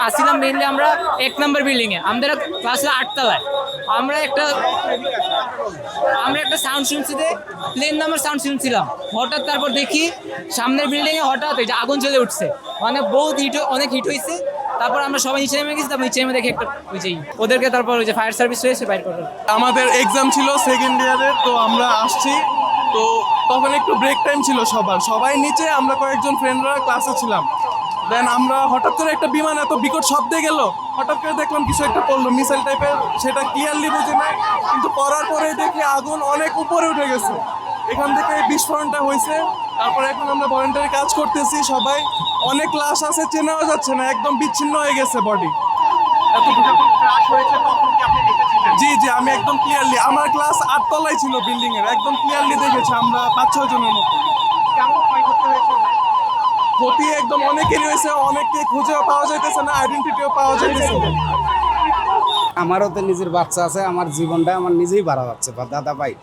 আসছিলাম মেইনলি আমরা 1 নম্বর বিল্ডিংয়ে, আমাদের ক্লাস 8 তলায়। আমরা একটা সাউন্ড শুনছি, প্লেন নামের সাউন্ড শুনছিলাম। হঠাৎ তারপর দেখি সামনের বিল্ডিংয়ে হঠাৎ এই যে আগুন জ্বলে উঠছে, মানে বহুত অনেক হিট হয়েছে। তারপর আমরা সবাই নিচে নেমে গেছি, তারপর নিচে নেমে দেখি একটা ওই যে ওদেরকে, তারপর ওই যে ফায়ার সার্ভিস হয়েছে বাইর করলো। আমাদের এক্সাম ছিল সেকেন্ড ইয়ারের, তো আমরা আসছি, তো তখন একটু ব্রেক টাইম ছিল সবাই নিচে, আমরা কয়েকজন ফ্রেন্ডরা ক্লাসে ছিলাম। দেন আমরা হঠাৎ করে একটা বিমান এত বিকট শব্দে গেল, হঠাৎ করে দেখলাম কিছু একটা পড়লো মিসাইল টাইপের, সেটা ক্লিয়ারলি বুঝি নাই, কিন্তু পড়ার পরে দেখি আগুন অনেক উপরে উঠে গেছে, এখান থেকে বিস্ফোরণটা হয়েছে। তারপরে এখন আমরা ভলেন্টারি কাজ করতেছি সবাই, অনেক লাশ আছে, চেনাও যাচ্ছে না, একদম বিচ্ছিন্ন হয়ে গেছে বডি। জি জি, আমি একদম ক্লিয়ারলি, আমার ক্লাস 8 তলায় ছিল বিল্ডিং এর, একদম ক্লিয়ারলি দেখেছি আমরা 5-6 জনের মতো। ক্ষতি একদম অনেকেরই হয়েছে, অনেককে খুঁজেও পাওয়া যাইতেছে না, আইডেন্টিটিও পাওয়া যাইতেছে না। আমারও তো নিজের বাচ্চা আছে, আমার জীবনটা আমার নিজেই বাড়া যাচ্ছে, দাদা ভাই